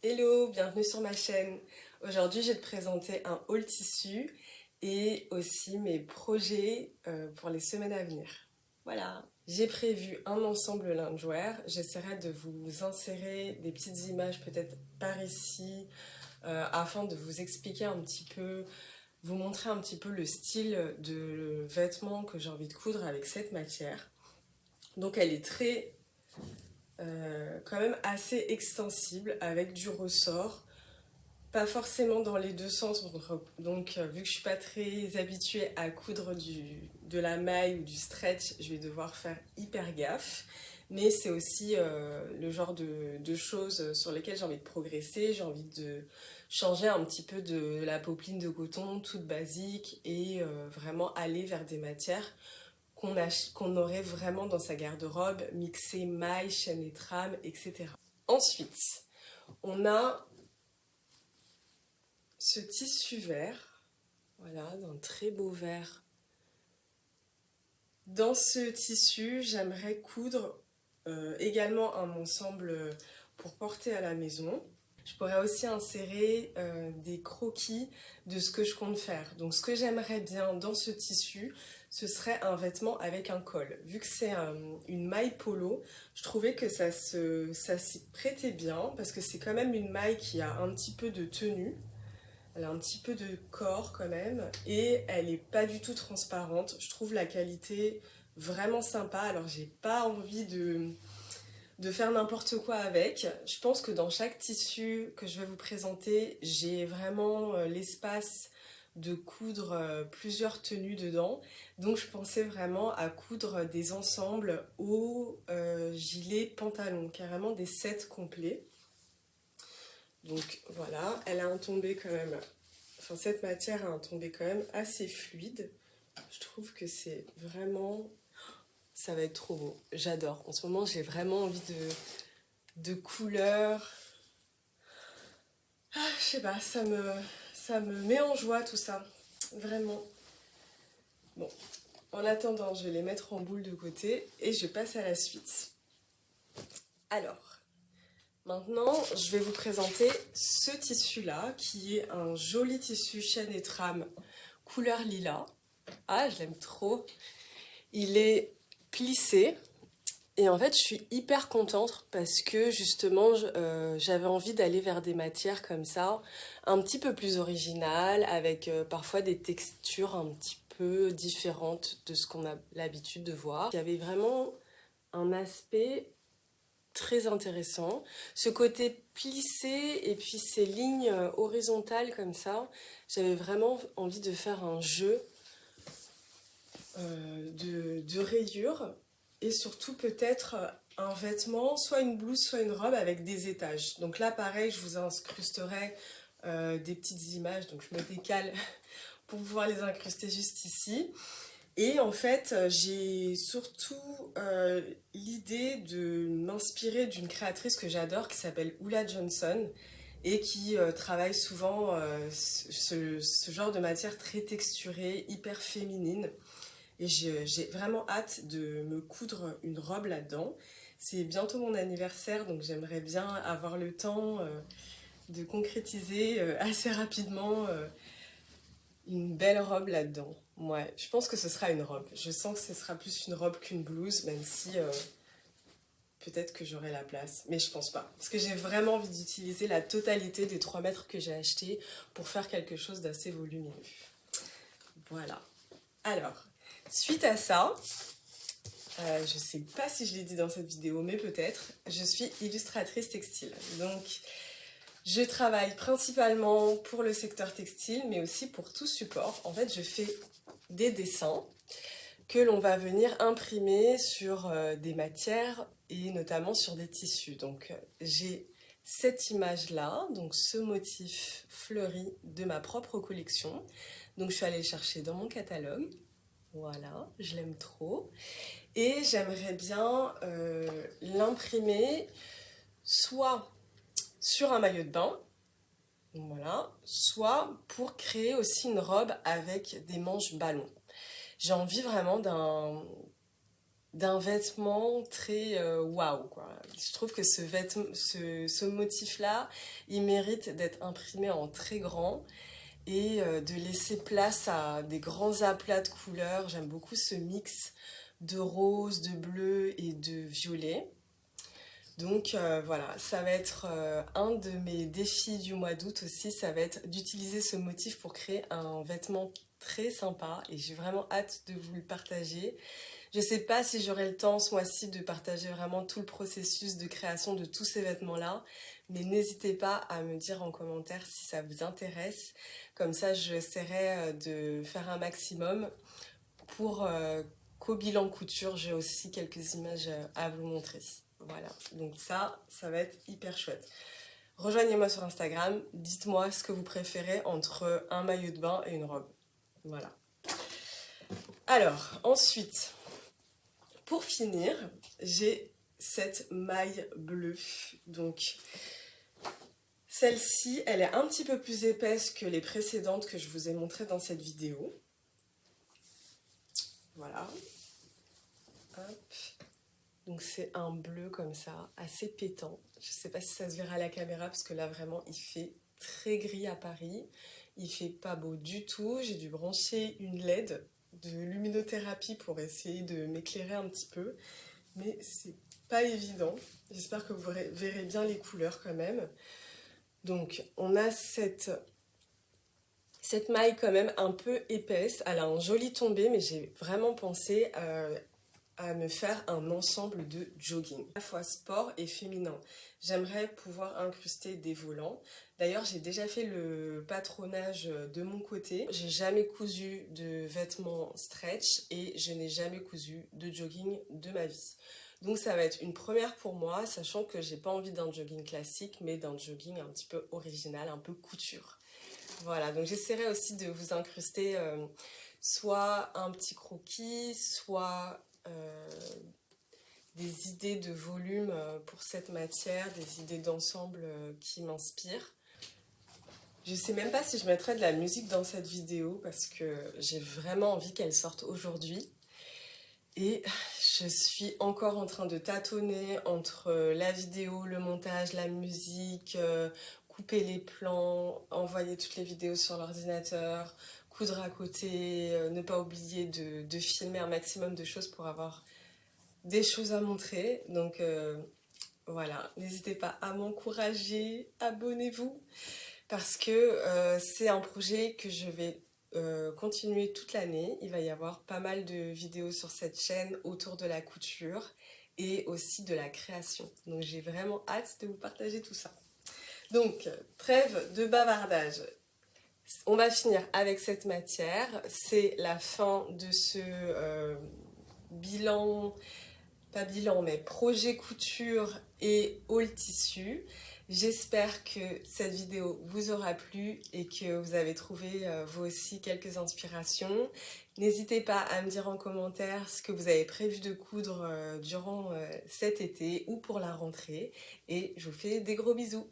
Hello, bienvenue sur ma chaîne. Aujourd'hui, je vais te présenter un haul tissu et aussi mes projets pour les semaines à venir. Voilà. J'ai prévu un ensemble loungewear. J'essaierai de vous insérer des petites images peut-être par ici afin de vous expliquer un petit peu, vous montrer un petit peu le style de vêtements que j'ai envie de coudre avec cette matière. Donc elle est très quand même assez extensible avec du ressort. Pas forcément dans les deux sens, donc vu que je suis pas très habituée à coudre de la maille ou du stretch, je vais devoir faire hyper gaffe. Mais c'est aussi le genre de choses sur lesquelles j'ai envie de progresser, j'ai envie de changer un petit peu de la popeline de coton toute basique et vraiment aller vers des matières qu'on aurait vraiment dans sa garde-robe, mixer maille, chaîne et trame, etc. Ensuite, on a ce tissu vert, voilà, d'un très beau vert. Dans ce tissu, j'aimerais coudre également un ensemble pour porter à la maison. Je pourrais aussi insérer des croquis de ce que je compte faire. Donc ce que j'aimerais bien dans ce tissu, ce serait un vêtement avec un col. Vu que c'est une maille polo, je trouvais que ça s'y prêtait bien parce que c'est quand même une maille qui a un petit peu de tenue. Elle a un petit peu de corps quand même et elle est pas du tout transparente. Je trouve la qualité vraiment sympa. Alors j'ai pas envie de faire n'importe quoi avec. Je pense que dans chaque tissu que je vais vous présenter, j'ai vraiment l'espace de coudre plusieurs tenues dedans. Donc je pensais vraiment à coudre des ensembles hauts, gilets, pantalons, carrément des sets complets. Donc voilà, elle a un tombé quand même, enfin cette matière a un tombé quand même assez fluide. Je trouve que c'est vraiment, ça va être trop beau, j'adore. En ce moment j'ai vraiment envie de couleurs. Ah, je sais pas, ça me met en joie tout ça, vraiment. Bon, en attendant, je vais les mettre en boule de côté et je passe à la suite. Alors, maintenant, je vais vous présenter ce tissu-là, qui est un joli tissu chaîne et trame couleur lilas. Ah, je l'aime trop. Il est plissé. Et en fait, je suis hyper contente parce que justement, j'avais envie d'aller vers des matières comme ça, un petit peu plus originales, avec parfois des textures un petit peu différentes de ce qu'on a l'habitude de voir. Il y avait vraiment un aspect très intéressant. Ce côté plissé et puis ces lignes horizontales comme ça, j'avais vraiment envie de faire un jeu de rayures et surtout peut-être un vêtement, soit une blouse, soit une robe avec des étages. Donc là, pareil, je vous incrusterai des petites images, donc je me décale pour pouvoir les incruster juste ici. Et en fait, j'ai surtout l'idée de m'inspirer d'une créatrice que j'adore qui s'appelle Ulla Johnson et qui travaille souvent ce genre de matière très texturée, hyper féminine. Et j'ai vraiment hâte de me coudre une robe là-dedans. C'est bientôt mon anniversaire, donc j'aimerais bien avoir le temps de concrétiser assez rapidement une belle robe là-dedans. Ouais, je pense que ce sera une robe. Je sens que ce sera plus une robe qu'une blouse, même si peut-être que j'aurai la place. Mais je pense pas. Parce que j'ai vraiment envie d'utiliser la totalité des 3 mètres que j'ai achetés pour faire quelque chose d'assez volumineux. Voilà. Alors, suite à ça, je sais pas si je l'ai dit dans cette vidéo, mais peut-être, je suis illustratrice textile. Donc, je travaille principalement pour le secteur textile, mais aussi pour tout support. En fait, je fais des dessins que l'on va venir imprimer sur des matières et notamment sur des tissus. Donc, j'ai cette image-là, donc ce motif fleuri de ma propre collection. Donc, je suis allée le chercher dans mon catalogue. Voilà, je l'aime trop. Et j'aimerais bien l'imprimer soit sur un maillot de bain, voilà, soit pour créer aussi une robe avec des manches ballons. J'ai envie vraiment d'un vêtement très waouh, quoi. Je trouve que ce motif-là, il mérite d'être imprimé en très grand et de laisser place à des grands aplats de couleurs. J'aime beaucoup ce mix de rose, de bleu et de violet. Donc voilà, ça va être un de mes défis du mois d'août aussi, ça va être d'utiliser ce motif pour créer un vêtement très sympa et j'ai vraiment hâte de vous le partager. Je sais pas si j'aurai le temps ce mois-ci de partager vraiment tout le processus de création de tous ces vêtements-là, mais n'hésitez pas à me dire en commentaire si ça vous intéresse. Comme ça, j'essaierai de faire un maximum pour qu'au bilan couture, j'ai aussi quelques images à vous montrer. Voilà, donc ça va être hyper chouette. Rejoignez-moi sur Instagram, dites-moi ce que vous préférez entre un maillot de bain et une robe. Voilà. Alors, ensuite, pour finir, j'ai cette maille bleue. Donc, celle-ci, elle est un petit peu plus épaisse que les précédentes que je vous ai montrées dans cette vidéo. Voilà. Hop. Donc c'est un bleu comme ça, assez pétant. Je ne sais pas si ça se verra à la caméra parce que là vraiment il fait très gris à Paris. Il fait pas beau du tout. J'ai dû brancher une LED de luminothérapie pour essayer de m'éclairer un petit peu. Mais c'est pas évident. J'espère que vous verrez bien les couleurs quand même. Donc on a cette maille quand même un peu épaisse. Elle a un joli tombé mais j'ai vraiment pensé à me faire un ensemble de jogging, à la fois sport et féminin. J'aimerais pouvoir incruster des volants. D'ailleurs, j'ai déjà fait le patronage de mon côté. J'ai jamais cousu de vêtements stretch et je n'ai jamais cousu de jogging de ma vie. Donc ça va être une première pour moi, sachant que j'ai pas envie d'un jogging classique, mais d'un jogging un petit peu original, un peu couture. Voilà, donc j'essaierai aussi de vous incruster soit un petit croquis, soit des idées de volume pour cette matière, des idées d'ensemble qui m'inspirent. Je sais même pas si je mettrai de la musique dans cette vidéo parce que j'ai vraiment envie qu'elle sorte aujourd'hui. Et je suis encore en train de tâtonner entre la vidéo, le montage, la musique, couper les plans, envoyer toutes les vidéos sur l'ordinateur, coudre à côté, ne pas oublier de filmer un maximum de choses pour avoir des choses à montrer. Donc voilà, n'hésitez pas à m'encourager, abonnez-vous parce que c'est un projet que je vais continuer toute l'année. Il va y avoir pas mal de vidéos sur cette chaîne autour de la couture et aussi de la création. Donc j'ai vraiment hâte de vous partager tout ça. Donc, trêve de bavardage. On va finir avec cette matière. C'est la fin de ce bilan, pas bilan, mais projet couture et haul tissu. J'espère que cette vidéo vous aura plu et que vous avez trouvé vous aussi quelques inspirations. N'hésitez pas à me dire en commentaire ce que vous avez prévu de coudre durant cet été ou pour la rentrée. Et je vous fais des gros bisous.